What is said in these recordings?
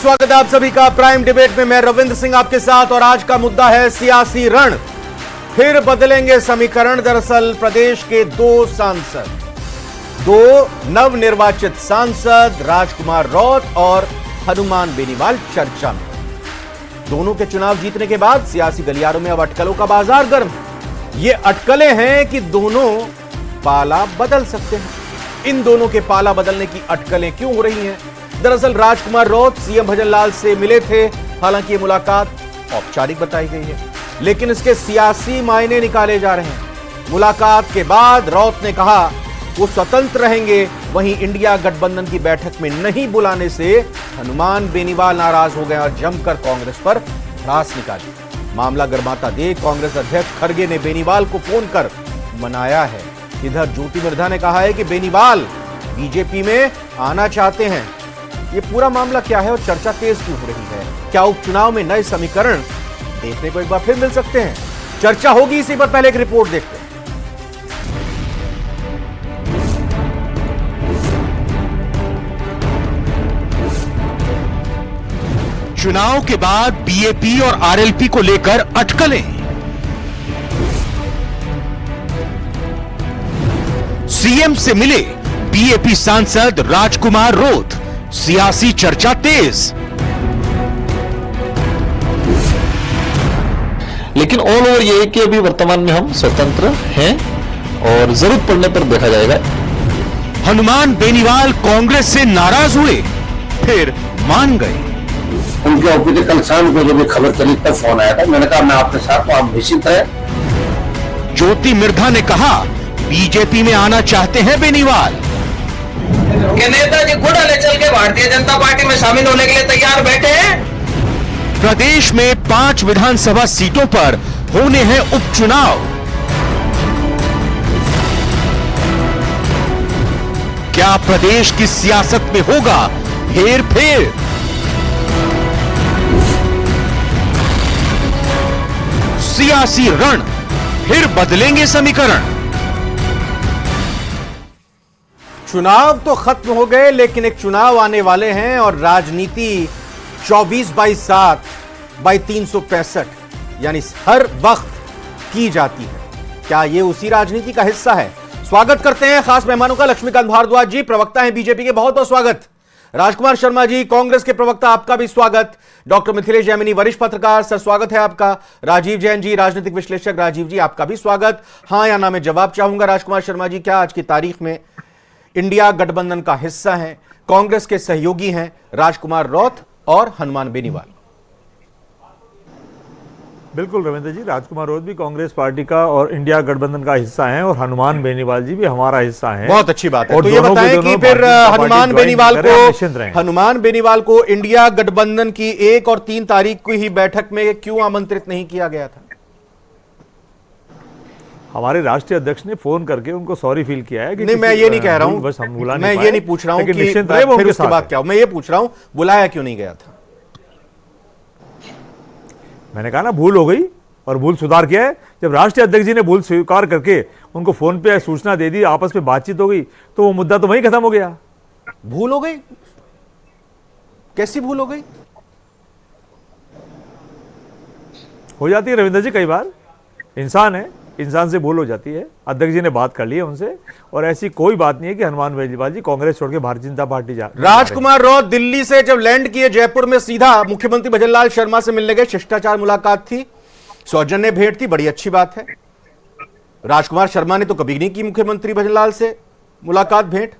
बहुत स्वागत है आप सभी का प्राइम डिबेट में। मैं रविंद्र सिंह आपके साथ और आज का मुद्दा है सियासी रण, फिर बदलेंगे समीकरण। दरअसल प्रदेश के दो नवनिर्वाचित सांसद राजकुमार रौत और हनुमान बेनीवाल चर्चा में। दोनों के चुनाव जीतने के बाद सियासी गलियारों में अब अटकलों का बाजार गर्म है। ये अटकलें हैं कि दोनों पाला बदल सकते हैं। इन दोनों के पाला बदलने की अटकलें क्यों हो रही हैं? दरअसल राजकुमार रौत सीएम भजनलाल से मिले थे। हालांकि ये मुलाकात औपचारिक बताई गई है, लेकिन इसके सियासी मायने निकाले जा रहे हैं। मुलाकात के बाद रौत ने कहा वो स्वतंत्र रहेंगे, वहीं इंडिया गठबंधन की बैठक में नहीं बुलाने से हनुमान बेनीवाल नाराज हो गए और जमकर कांग्रेस पर भड़ास निकाली। मामला गर्माता देख कांग्रेस अध्यक्ष खड़गे ने बेनीवाल को फोन कर मनाया है। इधर ज्योति मिर्धा ने कहा है कि बेनीवाल बीजेपी में आना चाहते हैं। ये पूरा मामला क्या है और चर्चा तेज क्यों हो रही है? क्या उपचुनाव में नए समीकरण देखने को एक बार फिर मिल सकते हैं? चर्चा होगी, इसी पर पहले एक रिपोर्ट देखते हैं। चुनाव के बाद बीएपी और आरएलपी को लेकर अटकलें। सीएम से मिले बीएपी सांसद राजकुमार रौत, सियासी चर्चा तेज। लेकिन ऑल ओवर ये है कि अभी वर्तमान में हम स्वतंत्र हैं और जरूरत पड़ने पर देखा जाएगा। हनुमान बेनीवाल कांग्रेस से नाराज हुए, फिर मान गए। उनके ऑफिस से कल शाम को जब खबर चली तब फोन आया था। मैंने कहा मैं आपके साथ तो आप निश्चित है। ज्योति मिर्धा ने कहा बीजेपी में आना चाहते हैं बेनीवाल। कि नेताजी घोड़ाले चल के भारतीय जनता पार्टी में शामिल होने के लिए तैयार बैठे हैं। प्रदेश में 5 विधानसभा सीटों पर होने हैं उपचुनाव। क्या प्रदेश की सियासत में होगा हेर फेर? सियासी रण, फिर बदलेंगे समीकरण। चुनाव तो खत्म हो गए, लेकिन एक चुनाव आने वाले हैं और राजनीति 24/7/365 यानी हर वक्त की जाती है। क्या यह उसी राजनीति का हिस्सा है? स्वागत करते हैं खास मेहमानों का। लक्ष्मीकांत भारद्वाज जी प्रवक्ता हैं बीजेपी के, बहुत बहुत स्वागत। राजकुमार शर्मा जी कांग्रेस के प्रवक्ता, आपका भी स्वागत। डॉक्टर मिथिलेश जैमिनी वरिष्ठ पत्रकार, सर स्वागत है आपका। राजीव जैन जी राजनीतिक विश्लेषक, राजीव जी आपका भी स्वागत। हां या ना में जवाब चाहूंगा। राजकुमार शर्मा जी, क्या आज की तारीख में इंडिया गठबंधन का हिस्सा हैं, कांग्रेस के सहयोगी हैं राजकुमार रौत और हनुमान बेनीवाल? बिल्कुल रविंद्र जी, राजकुमार रौत भी कांग्रेस पार्टी का और इंडिया गठबंधन का हिस्सा हैं और हनुमान बेनीवाल जी भी हमारा हिस्सा हैं। बहुत अच्छी बात है। तो ये बताएं कि फिर हनुमान बेनीवाल को इंडिया गठबंधन की 1 और 3 तारीख को ही बैठक में क्यों आमंत्रित नहीं किया गया था? हमारे राष्ट्रीय अध्यक्ष ने फोन करके उनको सॉरी फील किया है कि नहीं, मैं ये नहीं कह रहा हूं, बस हम बुला मैं ये नहीं पूछ रहा हूं कि निश्चित रहे वो फिर उसके बाद है। क्या, मैं ये पूछ रहा हूं बुलाया क्यों नहीं गया था? मैंने कहा ना भूल हो गई और भूल सुधार किया है। जब राष्ट्रीय अध्यक्ष जी ने भूल स्वीकार करके उनको फोन पे सूचना दे दी, आपस में बातचीत हो गई, तो वो मुद्दा तो वहीं खत्म हो गया। भूल हो गई? कैसी भूल हो गई? हो जाती है रविंद्र जी, कई बार इंसान है, इंसान से भूल हो जाती है। अध्यक्ष जी ने बात कर ली है उनसे और ऐसी कोई बात नहीं है कि हनुमान बेनीवाल जी कांग्रेस छोड़ के भारतीय जनता पार्टी जा। राजकुमार रौत दिल्ली से जब लैंड किए जयपुर में, सीधा मुख्यमंत्री भजनलाल शर्मा से मिलने गए। शिष्टाचार मुलाकात थी, सौजन्य भेंट थी, बड़ी अच्छी बात है। राजकुमार शर्मा ने तो कभी नहीं की मुख्यमंत्री भजनलाल से मुलाकात भेंट।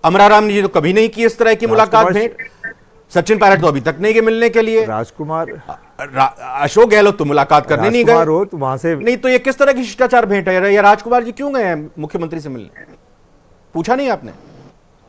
अमराराम जी ने तो कभी नहीं की इस तरह की मुलाकात भेंट। सचिन पायलट तो अभी तक नहीं गए मिलने के लिए। राजकुमार अशोक गहलोत तो मुलाकात करने नहीं गए। वहां से नहीं, तो ये किस तरह की शिष्टाचार भेंट है? या राजकुमार जी क्यों गए हैं मुख्यमंत्री से मिलने? पूछा नहीं आपने?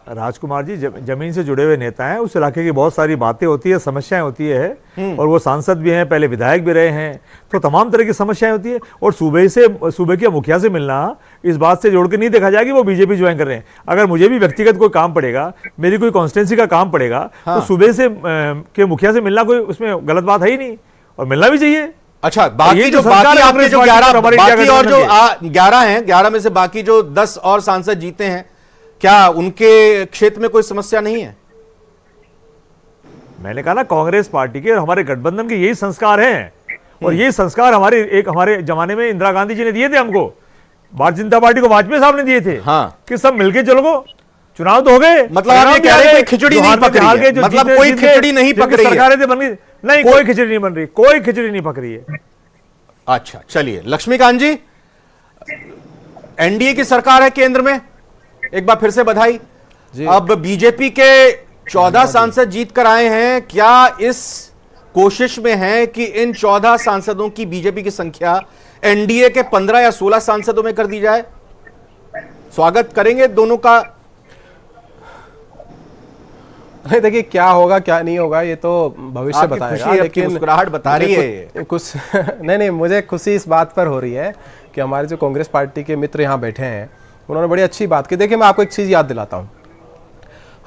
राजकुमार जी जमीन से जुड़े हुए नेता हैं, उस इलाके की बहुत सारी बातें होती है, समस्याएं होती है और वो सांसद भी हैं, पहले विधायक भी रहे हैं, तो तमाम तरह की समस्याएं होती है। और सूबे के मुखिया से मिलना इस बात से जोड़ के नहीं देखा जाए कि वो बीजेपी ज्वाइन कर रहे हैं। अगर मुझे भी व्यक्तिगत कोई काम पड़ेगा, मेरी कोई कॉन्स्टिट्यूंसी का काम पड़ेगा, तो सूबे से के मुखिया से मिलना कोई उसमें गलत बात है ही नहीं, और मिलना भी चाहिए। अच्छा, बाकी जो 11 हैं, 11 में से बाकी जो 10 और सांसद जीते हैं, क्या उनके क्षेत्र में कोई समस्या नहीं है? मैंने कहा ना, कांग्रेस पार्टी के और हमारे गठबंधन के यही संस्कार हैं, और ये संस्कार हमारे जमाने में इंदिरा गांधी जी ने दिए थे हमको, भारतीय जनता पार्टी को वाजपेयी साहब ने दिए थे। हाँ। कि सब मिलके चलो, चुनाव तो हो गए, मतलब आप ये कह रहे हैं कोई खिचड़ी नहीं पक रही है, मतलब कोई खिचड़ी नहीं पक रही है, सरकारें बन रही नहीं, कोई खिचड़ी नहीं बन रही, कोई खिचड़ी नहीं पक रही है। अच्छा चलिए, लक्ष्मीकांत जी, एनडीए की सरकार है केंद्र में, एक बार फिर से बधाई। अब बीजेपी के 14 सांसद जीत कर आए हैं, क्या इस कोशिश में है कि इन 14 सांसदों की बीजेपी की संख्या एनडीए के 15 या 16 सांसदों में कर दी जाए? स्वागत करेंगे दोनों का? देखिए क्या होगा क्या नहीं होगा ये तो भविष्य बताएगा, लेकिन मुस्कुराहट बता रही है कुछ नहीं, मुझे खुशी इस बात पर हो रही है कि हमारे जो कांग्रेस पार्टी के मित्र यहाँ बैठे हैं उन्होंने बड़ी अच्छी बात की। देखिए मैं आपको एक चीज याद दिलाता हूँ,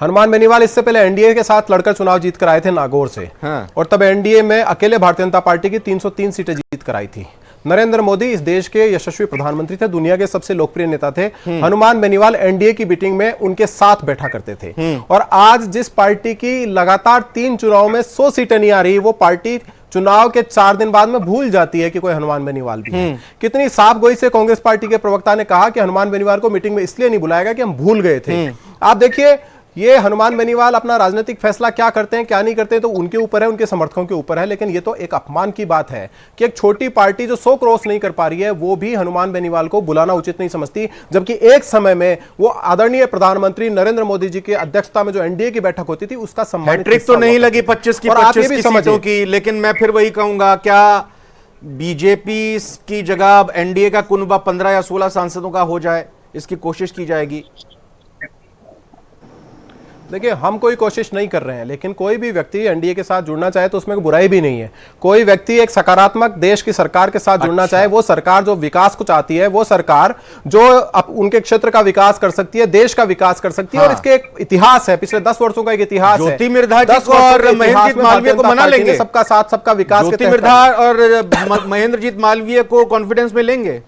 हनुमान बेनीवाल इससे पहले एनडीए के साथ लड़कर चुनाव जीत कर आए थे नागौर से। हाँ। और तब एनडीए में अकेले भारतीय जनता पार्टी की 303 सीटें जीत कर आई थी। नरेंद्र मोदी इस देश के यशस्वी प्रधानमंत्री थे, दुनिया के सबसे लोकप्रिय नेता थे। हनुमान बेनीवाल एनडीए की मीटिंग में उनके साथ बैठा करते थे। और आज जिस पार्टी की लगातार 3 चुनाव में 100 सीटें नहीं आ रही, वो पार्टी चुनाव के 4 दिन बाद में भूल जाती है कि कोई हनुमान बेनीवाल भी है। कितनी साफ गोई से कांग्रेस पार्टी के प्रवक्ता ने कहा कि हनुमान बेनीवाल को मीटिंग में इसलिए नहीं बुलाया गया कि हम भूल गए थे। आप देखिए, ये हनुमान बेनीवाल अपना राजनीतिक फैसला क्या करते हैं क्या नहीं करते हैं तो उनके ऊपर है, उनके समर्थकों के ऊपर है, लेकिन ये तो एक अपमान की बात है कि एक छोटी पार्टी जो 100 क्रॉस नहीं कर पा रही है वो भी हनुमान बेनीवाल को बुलाना उचित नहीं समझती, जबकि एक समय में वो आदरणीय प्रधानमंत्री नरेंद्र मोदी जी की अध्यक्षता में जो एनडीए की बैठक होती थी उसका सम्मान। हैट्रिक तो नहीं लगी 25 की 25 की सीटों की, लेकिन मैं फिर वही कहूंगा, क्या बीजेपी की जगह एनडीए का कुनबा 15 या 16 सांसदों का हो जाए, इसकी कोशिश की जाएगी? देखिए हम कोई कोशिश नहीं कर रहे हैं, लेकिन कोई भी व्यक्ति एनडीए के साथ जुड़ना चाहे तो उसमें कोई बुराई भी नहीं है। कोई व्यक्ति एक सकारात्मक देश की सरकार के साथ जुड़ना चाहे, वो सरकार जो विकास को चाहती है, वो सरकार जो उनके क्षेत्र का विकास कर सकती है, देश का विकास कर सकती है। और इसके एक इतिहास है, पिछले 10 वर्षों का एक इतिहास है। ज्योति मिर्धा जी को और महेंद्रजीत मालवीय को मना लेंगे, सबका साथ सबका विकास। ज्योति मिर्धा और महेंद्रजीत मालवीय को कॉन्फिडेंस में लेंगे?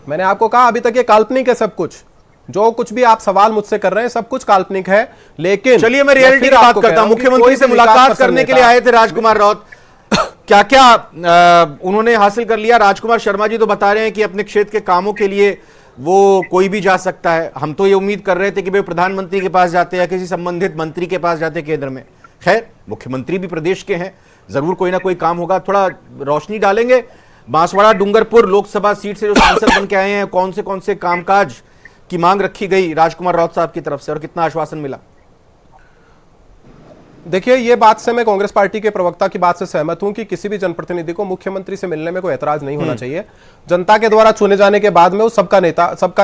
मैंने आपको कहा अभी तक ये काल्पनिक है सब कुछ, जो कुछ भी आप सवाल मुझसे कर रहे हैं सब कुछ काल्पनिक है। लेकिन चलिए मैं रियलिटी की बात करता हूं। मुख्यमंत्री से मुलाकात करने के लिए आए थे राजकुमार राउत, क्या क्या उन्होंने हासिल कर लिया? राजकुमार शर्मा जी तो बता रहे हैं कि अपने क्षेत्र के कामों के लिए वो कोई भी जा सकता है। हम तो ये उम्मीद कर रहे थे कि वे प्रधानमंत्री के पास जाते या किसी संबंधित मंत्री के पास जाते केंद्र में। खैर, मुख्यमंत्री भी प्रदेश के हैं, जरूर कोई ना कोई काम होगा। थोड़ा रोशनी डालेंगे, बांसवाड़ा डूंगरपुर लोकसभा सीट से जो सांसद बन के आए हैं, कौन से कामकाज की मांग रखी गई राजकुमार राउत साहब की तरफ से और कितना आश्वासन मिला? देखिए, ये बात से मैं कांग्रेस पार्टी के प्रवक्ता की बात से सहमत हूं कि किसी भी जनप्रतिनिधि को मुख्यमंत्री से मिलने में कोई ऐतराज नहीं होना चाहिए। जनता के द्वारा चुने जाने के बाद में वो सबका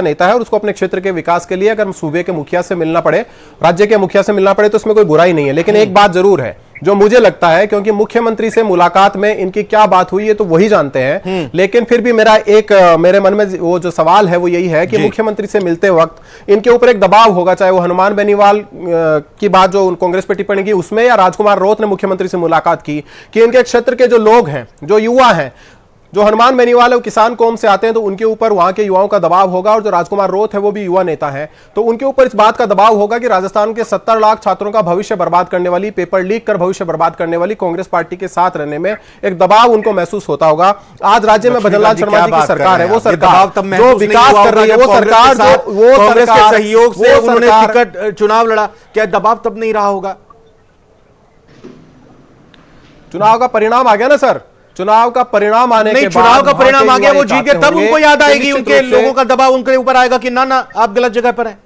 नेता है और उसको अपने क्षेत्र के विकास के लिए अगर सूबे के मुखिया से मिलना पड़े, राज्य के मुखिया से मिलना पड़े तो उसमें कोई बुराई नहीं है। लेकिन एक बात जरूर है जो मुझे लगता है, क्योंकि मुख्यमंत्री से मुलाकात में इनकी क्या बात हुई है तो वही जानते हैं, लेकिन फिर भी मेरे मन में वो जो सवाल है वो यही है कि मुख्यमंत्री से मिलते वक्त इनके ऊपर एक दबाव होगा, चाहे वो हनुमान बेनीवाल की बात जो कांग्रेस पे टिप्पणी की उसमें या राजकुमार राउत ने मुख्यमंत्री से मुलाकात की, कि इनके क्षेत्र के जो लोग हैं, जो युवा हैं, जो हनुमान बेनीवाल और किसान कौम से आते हैं तो उनके ऊपर वहां के युवाओं का दबाव होगा। और जो राजकुमार राउत है वो भी युवा नेता है, तो उनके ऊपर इस बात का दबाव होगा कि राजस्थान के 70 लाख छात्रों का भविष्य बर्बाद करने वाली, पेपर लीक कर भविष्य बर्बाद करने वाली कांग्रेस पार्टी के साथ रहने में एक दबाव उनको महसूस होता होगा। आज राज्य में भजनलाल शर्मा जी की सरकार है, वो सरकार जो विकास कर रही है, वो सरकार जो कांग्रेस के सहयोग से उन्होंने टिकट चुनाव लड़ा, क्या दबाव तब नहीं रहा होगा? चुनाव का परिणाम आ गया ना सर, चुनाव का परिणाम आने के बाद, चुनाव का परिणाम आ गया, वो जीत गए, तब उनको याद आएगी, उनके लोगों का दबाव उनके ऊपर आएगा कि ना आप गलत जगह पर हैं।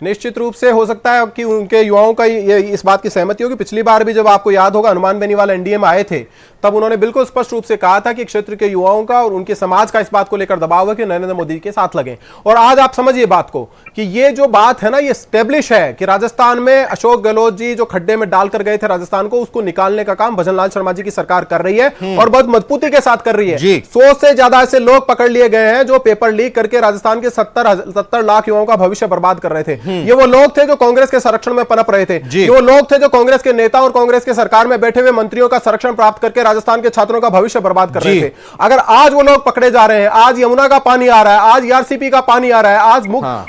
निश्चित रूप से हो सकता है कि उनके युवाओं का ये इस बात की सहमति होगी। पिछली बार भी जब आपको याद होगा हनुमान बेनीवाल एनडीए में आए थे तब उन्होंने बिल्कुल स्पष्ट रूप से कहा था कि क्षेत्र के युवाओं का और उनके समाज का इस बात को लेकर दबाव है कि नरेंद्र मोदी के साथ लगे। और आज आप समझिए बात को कि ये जो बात है ना, ये स्टेब्लिश है कि राजस्थान में अशोक गहलोत जी जो खड्डे में डालकर गए थे राजस्थान को, उसको निकालने का काम भजनलाल शर्मा जी की सरकार कर रही है और बहुत मजबूती के साथ कर रही है। 100 से ज्यादा ऐसे लोग पकड़ लिए गए हैं जो पेपर लीक करके राजस्थान के 70 लाख युवाओं का भविष्य बर्बाद कर रहे थे। ये वो लोग थे जो कांग्रेस के संरक्षण में पनप रहे थे, ये वो लोग थे जो कांग्रेस के नेता और कांग्रेस के सरकार में बैठे हुए मंत्रियों का संरक्षण प्राप्त करके राजस्थान के छात्रों का भविष्य बर्बाद कर रहे थे। अगर आज वो लोग पकड़े जा रहे हैं, आज यमुना का पानी आ रहा है, आज ईआरसीपी का पानी आ रहा है,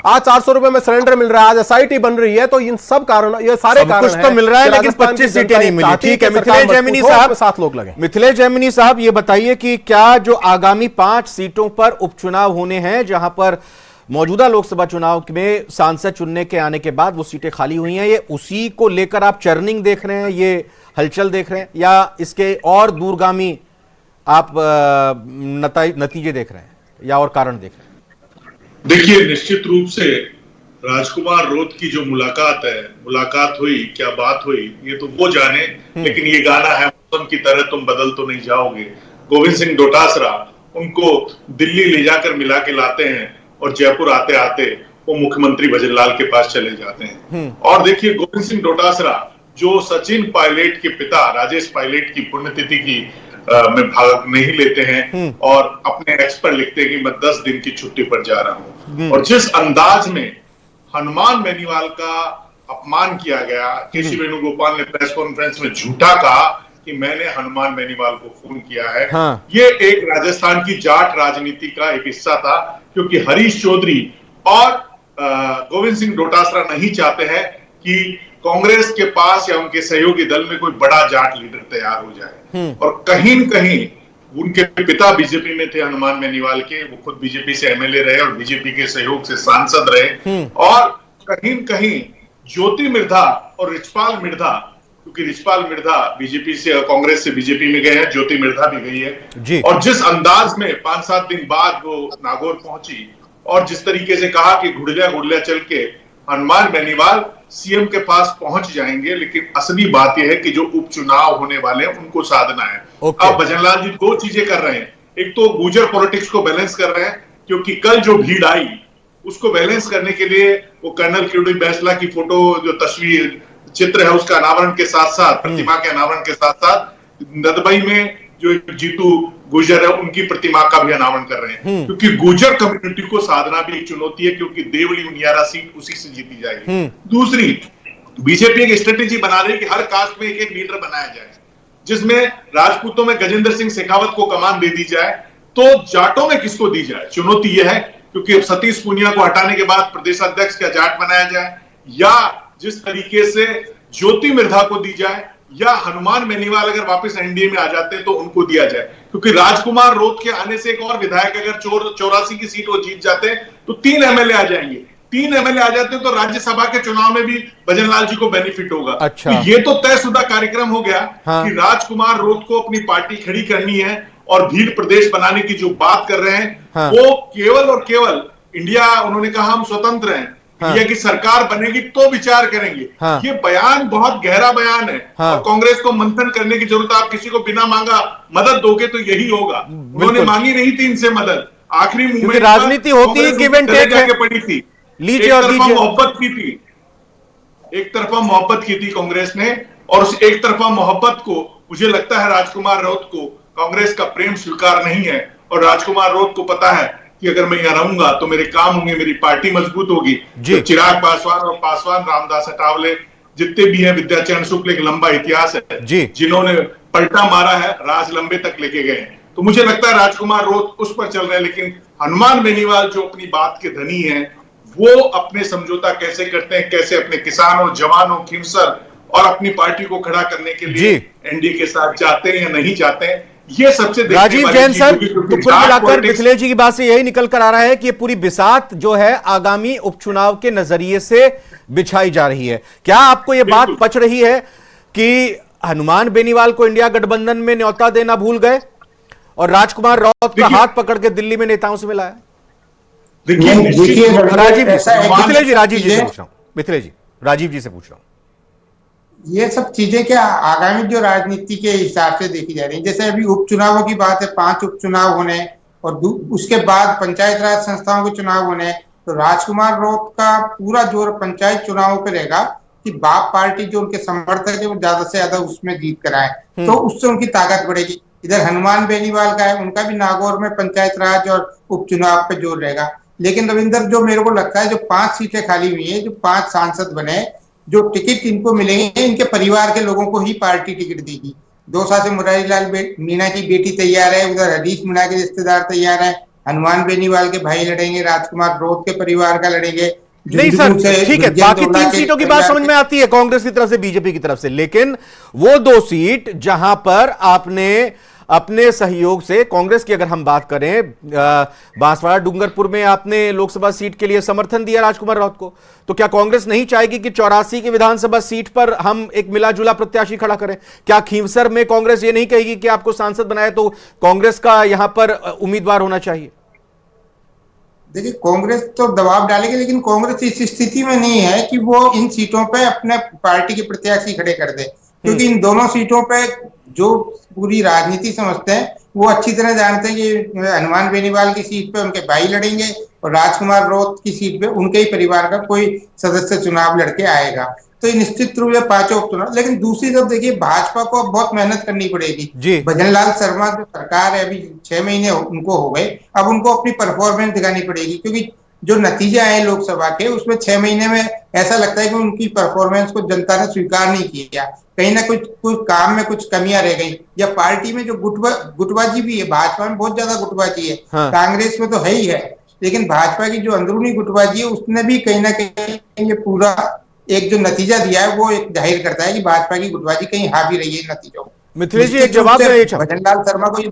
आज 400 रुपए में सिलेंडर मिल रहा है, आज एसआईटी बन रही है, तो इन सब कारण, ये सारे कारण कुछ तो मिल रहा है, लेकिन 25 सीटें नहीं मिली। ठीक है मिथिलेश जैमिनी साहब, 7 लोग लगे। मिथिलेश जैमिनी साहब, ये बताइए कि क्या जो आगामी 5 सीटों पर उपचुनाव होने हैं, जहां पर मौजूदा लोकसभा चुनाव में सांसद चुनने के आने के बाद वो सीटें खाली हुई हैं, ये उसी को लेकर आप चर्निंग देख रहे हैं, ये हलचल देख रहे हैं, या इसके और दूरगामी आप नतीजे देख रहे हैं या और कारण देख रहे हैं? देखिए, निश्चित रूप से राजकुमार रोत की जो मुलाकात हुई, क्या बात हुई, ये तो वो जाने, लेकिन ये गाना है मौसम की तरह तुम बदल तो नहीं जाओगे। गोविंद सिंह डोटासरा उनको दिल्ली ले जाकर मिला के लाते हैं और जयपुर आते आते वो मुख्यमंत्री भजनलाल के पास चले जाते हैं। और देखिए, गोविंद सिंह डोटासरा जो सचिन पायलट के पिता राजेश पायलट की पुण्यतिथि की में भाग नहीं लेते हैं और अपने एक्स पर लिखते हैं कि मैं 10 दिन की छुट्टी पर जा रहा हूं। और जिस अंदाज में हनुमान बेनीवाल का अपमान किया गया, केसी वेणुगोपाल ने प्रेस कॉन्फ्रेंस में झूठा कहा कि मैंने हनुमान बेनीवाल को फोन किया है। ये एक राजस्थान की जाट राजनीति का एक हिस्सा था, क्योंकि हरीश चौधरी और गोविंद सिंह डोटासरा नहीं चाहते हैं कि कांग्रेस के पास या उनके सहयोगी दल में कोई बड़ा जाट लीडर तैयार हो जाए। और कहीं न कहीं उनके पिता बीजेपी में थे, हनुमान बेनीवाल के, वो खुद बीजेपी से एमएलए रहे और बीजेपी के सहयोग से सांसद रहे। और कहीं न कहीं ज्योति मिर्धा और रिचपाल मिर्धा, क्योंकि रिचपाल मिर्धा बीजेपी से कांग्रेस से बीजेपी में गए हैं, ज्योति मिर्धा भी गई है। और जिस अंदाज में 5-7 दिन बाद वो नागौर पहुंची और जिस तरीके से कहा कि घुड़लिया चल के हनुमान बेनीवाल सीएम के पास पहुंच जाएंगे, लेकिन असली बात यह है कि जो उपचुनाव होने वाले हैं उनको साधना है। अब भजनलाल जी 2 चीजें कर रहे हैं। एक तो गुर्जर पॉलिटिक्स को बैलेंस कर रहे हैं, क्योंकि कल जो भीड़ आई उसको बैलेंस करने के लिए वो कर्नल क्यूडी बैसला की फोटो, जो तस्वीर चित्र है, उसका अनावरण के साथ साथ, प्रतिमा के अनावरण के साथ साथ नदबई में जो जीतू गुर्जर है उनकी प्रतिमा का भी अनावरण कर रहे हैं, क्योंकि गुर्जर कम्युनिटी को साधना भी एक चुनौती है, क्योंकि देवली उनियारा सीट उसी से जीती जाएगी। दूसरी, बीजेपी एक स्ट्रेटेजी बना रही है कि हर कास्ट में एक लीडर बनाया जाए, जिसमें राजपूतों में गजेंद्र सिंह शेखावत को कमान दे दी जाए, तो जाटों में किसको दी जाए? चुनौती यह है, क्योंकि सतीश पूनिया को हटाने के बाद प्रदेश अध्यक्ष का जाट बनाया जाए, या जिस तरीके से ज्योति मिर्धा को दी जाए, या हनुमान बेनीवाल अगर वापस एनडीए में आ जाते हैं तो उनको दिया जाए। क्योंकि राजकुमार रोत के आने से एक और विधायक अगर 84 की सीट वो जीत जाते हैं तो 3 एमएलए आ जाएंगे। 3 एमएलए आ जाते हैं तो राज्यसभा के चुनाव में भी भजनलाल जी को बेनिफिट होगा। अच्छा। तो ये तो तयशुदा कार्यक्रम हो गया कि राजकुमार रोत को अपनी पार्टी खड़ी करनी है और भीड़ प्रदेश बनाने की जो बात कर रहे हैं वो केवल और केवल इंडिया, उन्होंने कहा हम स्वतंत्र हैं, इंडिया की सरकार बनेगी तो विचार करेंगे। ये बयान बहुत गहरा बयान है और कांग्रेस को मंथन करने की जरूरत है। आप किसी को बिना मांगा मदद दोगे तो यही होगा। उन्होंने मांगी नहीं थी इनसे मदद, आखिरी मूवमेंट राजनीति होती है गिव एंड टेक है, पड़ी थी, लीजिए और दीजिए। मोहब्बत की थी, एक तरफा मोहब्बत की थी कांग्रेस ने, और उस एक तरफा मोहब्बत को मुझे लगता है राजकुमार रोत को कांग्रेस का प्रेम स्वीकार नहीं है। और राजकुमार रोत को पता है कि अगर मैं यहाँ रहूंगा तो मेरे काम होंगे, मेरी पार्टी मजबूत होगी। तो चिराग पासवान और पासवान रामदास अठावले जितने भी हैं, विद्याचरण शुक्ल, एक लंबा इतिहास है जिन्होंने पलटा मारा है, राज लंबे तक लेके गए। तो मुझे लगता है राजकुमार रोत उस पर चल रहे हैं, लेकिन हनुमान बेनीवाल जो अपनी बात के धनी है, वो अपने समझौता कैसे करते हैं, कैसे अपने किसानों, जवानों, खिमसर और अपनी पार्टी को खड़ा करने के लिए एनडीए के साथ जाते हैं या नहीं जाते हैं, ये सबसे राजीव जैन सर, तो कुल मिलाकर मिथिलेश जी की बात से यही निकल कर आ रहा है कि ये पूरी बिसात जो है आगामी उपचुनाव के नजरिए से बिछाई जा रही है। क्या आपको ये बात पच रही है कि हनुमान बेनीवाल को इंडिया गठबंधन में न्योता देना भूल गए और राजकुमार रोत का हाथ पकड़ के दिल्ली में नेताओं से मिला है? मिथिलेश जी, राजीव जी से पूछ रहा हूं, मिथिलेश जी, राजीव जी से पूछ रहा हूं। ये सब चीजें क्या आगामी जो राजनीति के हिसाब से देखी जा रही है। जैसे अभी उपचुनावों की बात है, 5 उपचुनाव होने और उसके बाद पंचायत राज संस्थाओं के चुनाव होने, तो राजकुमार रोत का पूरा जोर पंचायत चुनावों पे रहेगा कि बाप पार्टी जो उनके समर्थक है वो ज्यादा से ज्यादा उसमें जीत कराए, तो उससे उनकी ताकत बढ़ेगी। इधर हनुमान बेनीवाल का है, उनका भी नागौर में पंचायत राज और उपचुनाव पे जोर रहेगा। लेकिन रविंदर, जो मेरे को लगता है जो 5 सीटें खाली हुई है, जो 5 सांसद बने, जो टिकट इनको मिलेंगे इनके परिवार के लोगों को ही पार्टी टिकट देगी। दौसा से मुरारीलाल मीणा की बेटी तैयार है, उधर हरीश मीणा के रिश्तेदार तैयार है, हनुमान बेनीवाल के भाई लड़ेंगे, राजकुमार रोत के परिवार का लड़ेंगे। नहीं सर, ठीक है, बाकी 3 सीटों की बात समझ में आती है कांग्रेस की तरफ से, बीजेपी की तरफ से, लेकिन वो 2 सीट जहां पर आपने अपने सहयोग से, कांग्रेस की अगर हम बात करें, बांसवाड़ा डूंगरपुर में आपने लोकसभा सीट के लिए समर्थन दिया राजकुमार राउत को, तो क्या कांग्रेस नहीं चाहेगी कि 84 की विधानसभा सीट पर हम एक मिला जुला प्रत्याशी खड़ा करें? क्या खींवसर में कांग्रेस ये नहीं कहेगी कि आपको सांसद बनाए तो कांग्रेस का यहां पर उम्मीदवार होना चाहिए? देखिए, कांग्रेस तो दबाव डालेगी, लेकिन कांग्रेस इस स्थिति में नहीं है कि वो इन सीटों पे अपने पार्टी के प्रत्याशी खड़े कर दे, क्योंकि इन दोनों सीटों पे जो पूरी राजनीति समझते हैं वो अच्छी तरह जानते हैं कि हनुमान बेनीवाल की सीट पे उनके भाई लड़ेंगे और राजकुमार रोत की सीट पे उनके ही परिवार का कोई सदस्य चुनाव लड़के आएगा। तो ये निश्चित रूप से 5 उपचुनाव। लेकिन दूसरी तरफ देखिए, भाजपा को बहुत मेहनत करनी पड़ेगी। भजनलाल शर्मा जो सरकार है, अभी 6 महीने उनको हो गए, अब उनको अपनी परफॉर्मेंस दिखानी पड़ेगी, क्योंकि जो नतीजे आए लोकसभा के उसमें 6 महीने में ऐसा लगता है कि उनकी परफॉर्मेंस को जनता ने स्वीकार नहीं किया, कहीं ना कुछ काम में कुछ कमियां रह गई, या पार्टी में जो गुटबाजी भी है, भाजपा में बहुत ज्यादा गुटबाजी है, कांग्रेस में तो है ही है, लेकिन भाजपा की जो अंदरूनी गुटबाजी है उसने भी कहीं ना कहीं ये पूरा एक जो नतीजा दिया है वो एक जाहिर करता है कि भाजपा की गुटबाजी कहीं हावी रही है नतीजों। मिथिलेश जी, एक जवाब भजनलाल शर्मा को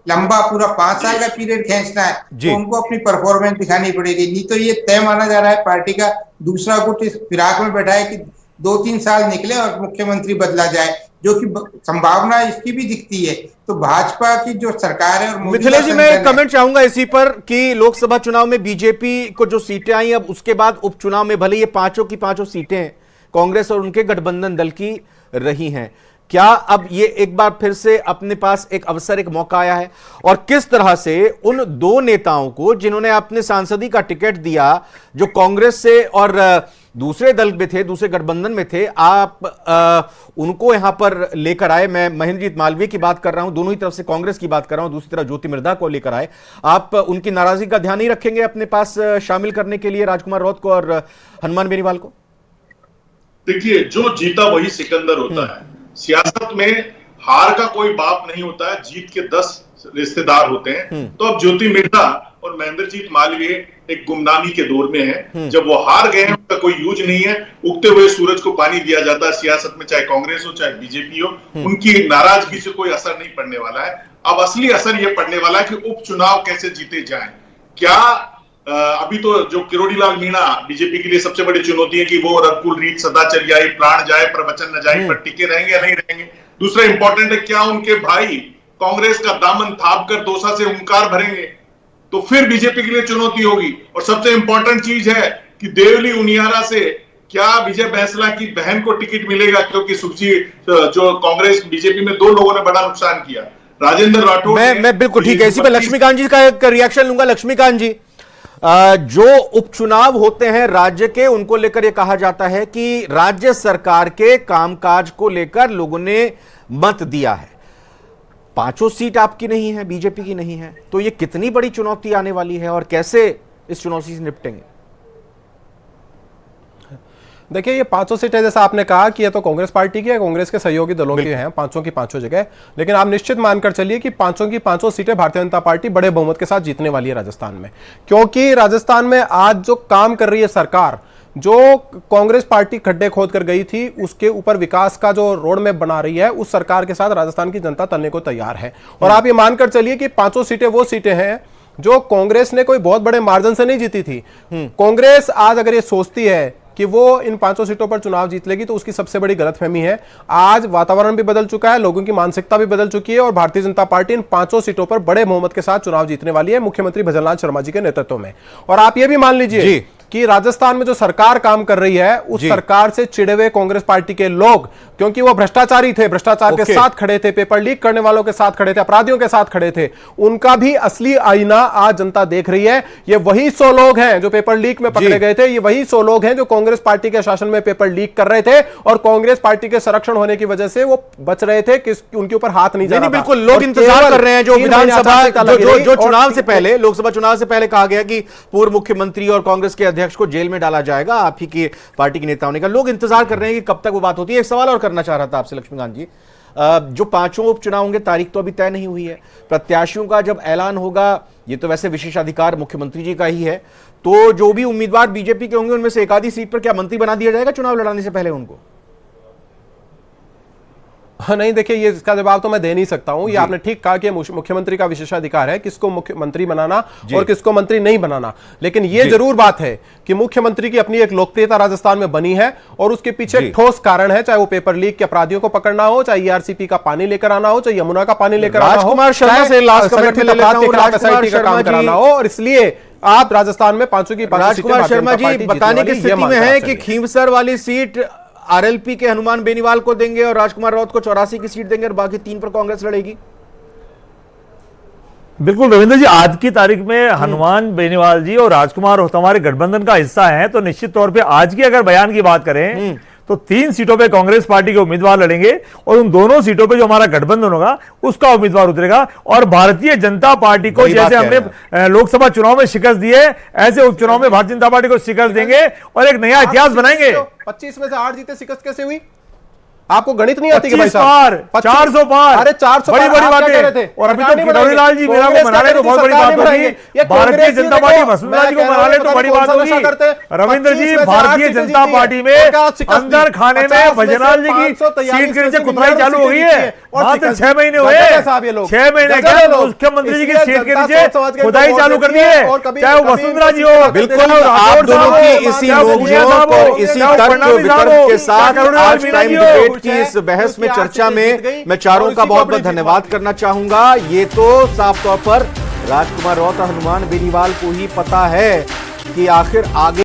लंबा पूरा 5 साल का पीरियड खींचना है तो उनको अपनी परफॉर्मेंस दिखानी पड़ेगी, नहीं तो ये तय माना जा रहा है पार्टी का दूसरा गुट इस फिराक में बैठा है कि 2-3 साल निकले और मुख्यमंत्री बदला जाए, जो कि संभावना इसकी भी दिखती है। तो भाजपा की जो सरकार है, और मिथिलेश जी, मैं कमेंट चाहूंगा इसी पर कि लोकसभा चुनाव में बीजेपी को जो सीटें आई, अब उसके बाद उपचुनाव में भले ये 5 की 5 सीटें कांग्रेस और उनके गठबंधन दल की रही हैं, क्या अब ये एक बार फिर से अपने पास एक अवसर, एक मौका आया है? और किस तरह से उन 2 नेताओं को जिन्होंने अपने सांसदी का टिकट दिया, जो कांग्रेस से और दूसरे दल में थे, दूसरे गठबंधन में थे, आप उनको यहां पर लेकर आए? मैं महेंद्रजीत मालवीय की बात कर रहा हूं, दोनों ही तरफ से कांग्रेस की बात कर रहा हूं, दूसरी तरफ ज्योति मिर्धा को लेकर आए। आप उनकी नाराजगी का ध्यान नहीं रखेंगे अपने पास शामिल करने के लिए राजकुमार राउत को और हनुमान बेनीवाल को? देखिए, जो जीता वही सिकंदर होता है। सियासत में हार का कोई बाप नहीं होता है, जीत के 10 रिश्तेदार होते हैं। तो अब ज्योति मिर्धा और महेंद्रजीत मालवीय एक गुमनामी के दौर में है। जब वो हार गए हैं, उनका कोई यूज नहीं है, उगते हुए सूरज को पानी दिया जाता है सियासत में, चाहे कांग्रेस हो चाहे बीजेपी हो। उनकी नाराजगी से कोई असर नहीं पड़ने वाला है। अब असली असर ये पड़ने वाला है कि उपचुनाव कैसे जीते जाएं। क्या अभी तो जो किरोड़ीलाल मीणा बीजेपी के लिए सबसे बड़ी चुनौती है कि वो रघुकुल रीत सदा चल जाए, प्राण जाए प्रवचन न जाए पर टिके रहेंगे या नहीं रहेंगे। दूसरा इंपॉर्टेंट है, क्या उनके भाई कांग्रेस का दामन थाप कर दौसा से हुंकार भरेंगे? तो फिर बीजेपी के लिए चुनौती होगी। और सबसे इंपॉर्टेंट चीज है कि देवली उनियारा से क्या विजय बैंसला की बहन को टिकट मिलेगा, क्योंकि सुखजी जो कांग्रेस बीजेपी में 2 लोगों ने बड़ा नुकसान किया, राजेंद्र राठौड़। मैं बिल्कुल ठीक है, इसी पर लक्ष्मीकांत जी का एक रिएक्शन लूंगा। लक्ष्मीकांत जी, जो उपचुनाव होते हैं राज्य के, उनको लेकर यह कहा जाता है कि राज्य सरकार के कामकाज को लेकर लोगों ने मत दिया है। 5 सीट आपकी नहीं है, बीजेपी की नहीं है, तो ये कितनी बड़ी चुनौती आने वाली है और कैसे इस चुनौती से निपटेंगे? देखिए, ये 500 सीटें जैसा आपने कहा कि ये तो कांग्रेस पार्टी की है, कांग्रेस के सहयोगी दलों की हैं, 500 की 500 जगह। लेकिन आप निश्चित मानकर चलिए कि 500 की 500 सीटें भारतीय जनता पार्टी बड़े बहुमत के साथ जीतने वाली है राजस्थान में। क्योंकि राजस्थान में आज जो काम कर रही है सरकार, जो कांग्रेस पार्टी खड्डे खोद कर गई थी, उसके ऊपर विकास का जो रोड मैप बना रही है, उस सरकार के साथ राजस्थान की जनता तलने को तैयार है। और आप ये मानकर चलिए कि 500 सीटें वो सीटें हैं जो कांग्रेस ने कोई बहुत बड़े मार्जिन से नहीं जीती थी। कांग्रेस आज अगर ये सोचती है कि वो इन 500 सीटों पर चुनाव जीत लेगी, तो उसकी सबसे बड़ी गलतफहमी है। आज वातावरण भी बदल चुका है, लोगों की मानसिकता भी बदल चुकी है, और भारतीय जनता पार्टी इन 500 सीटों पर बड़े बहुमत के साथ चुनाव जीतने वाली है, मुख्यमंत्री भजनलाल शर्मा जी के नेतृत्व में। और आप ये भी मान लीजिए कि राजस्थान में जो सरकार काम कर रही है, उस सरकार से चिड़े हुए कांग्रेस पार्टी के लोग, क्योंकि वो भ्रष्टाचारी थे, भ्रष्टाचार के साथ खड़े थे, पेपर लीक करने वालों के साथ खड़े थे, अपराधियों के साथ खड़े थे, उनका भी असली आईना आज जनता देख रही है। ये वही 100 लोग हैं जो पेपर लीक में पकड़े गए थे, ये वही 100 लोग हैं जो कांग्रेस पार्टी के शासन में पेपर लीक कर रहे थे, और कांग्रेस पार्टी के संरक्षण होने की वजह से वो बच रहे थे कि उनके ऊपर हाथ नहीं जा रहा था। बिल्कुल, लोग इंतजार कर रहे हैं। जो विधानसभा जो चुनाव से पहले, लोकसभा चुनाव से पहले कहा गया कि पूर्व मुख्यमंत्री और कांग्रेस के अध्यक्ष को जेल में डाला जाएगा, आप ही की पार्टी के नेताओं ने कहा। लोग इंतजार कर रहे हैं कि कब तक वो बात होती है। एक सवाल और करना चाह रहा था आपसे लक्ष्मीकांत जी, जो 5 उपचुनाव होंगे, तारीख तो अभी तय नहीं हुई है, प्रत्याशियों का जब ऐलान होगा, ये तो वैसे विशेषाधिकार मुख्यमंत्री जी का ही है, तो जो भी उम्मीदवार बीजेपी के होंगे उनमें से एक आधी सीट पर क्या मंत्री बना दिया जाएगा चुनाव लड़ाने से पहले उनको? हाँ, नहीं, देखिए, ये इसका जवाब तो मैं दे नहीं सकता हूं। ये आपने ठीक कहा कि मुख्यमंत्री का विशेषाधिकार है किसको मुख्यमंत्री बनाना और किसको मंत्री नहीं बनाना, लेकिन ये जरूर बात है कि मुख्यमंत्री की अपनी एक लोकप्रियता राजस्थान में बनी है और उसके पीछे एक ठोस कारण है, चाहे वो पेपर लीक के अपराधियों को पकड़ना हो, चाहे ईआरसीपी का पानी लेकर आना हो, चाहे यमुना का पानी लेकर आना हो, राजकुमार शर्मा से लास्ट कमेंट में ले लेता हूं, राजकुमार शर्मा कराना हो, और इसलिए आप राजस्थान में 5 की 5 राजकुमार शर्मा जी बताने की स्थिति में है कि खींवसर वाली सीट आरएलपी के हनुमान बेनीवाल को देंगे और राजकुमार राउत को 84 की सीट देंगे और बाकी 3 पर कांग्रेस लड़ेगी। बिल्कुल रविंद्र जी, आज की तारीख में हनुमान बेनीवाल जी और राजकुमार राउत हमारे गठबंधन का हिस्सा है, तो निश्चित तौर पे आज की अगर बयान की बात करें तो 3 सीटों पे कांग्रेस पार्टी के उम्मीदवार लड़ेंगे और उन दोनों सीटों पे जो हमारा गठबंधन होगा उसका उम्मीदवार उतरेगा। और भारतीय जनता पार्टी को जैसे हमने लोकसभा चुनाव में शिकस्त दी है, ऐसे उपचुनाव में भारतीय जनता पार्टी को शिकस्त देंगे और एक नया इतिहास बनाएंगे। 25 में से 8 जीते, शिकस्त कैसे हुई? आपको गणित नहीं आती कि भाई 400 पार, अरे 400 बड़ी बड़ी बातें। और अभी तो किशोरीलाल जी मीणा को मना ले तो बहुत बड़ी बात होगी, भारतीय जनता पार्टी वसुंधरा जी को मना ले तो बड़ी बात होगी। रविंद्र जी, भारतीय जनता पार्टी में अंदर खाने में भजनलाल जी की सीट के नीचे कुतराई चालू हो गई है। मात्र 6 महीने हुए, 6 महीने के मुख्यमंत्री जी की सीट के नीचे खुदाई चालू कर दी है, चाहे वो वसुंधरा जी हो। बिल्कुल, आप दोनों की इसी नोक-झोंक और इसी तर्क वितर्क के साथ आज टाइम डिबेट की इस बहस में, चर्चा में मैं चारों का बहुत बहुत धन्यवाद करना चाहूंगा। ये तो साफ तौर पर राजकुमार राउत और हनुमान बेनीवाल को ही पता है कि आखिर आगे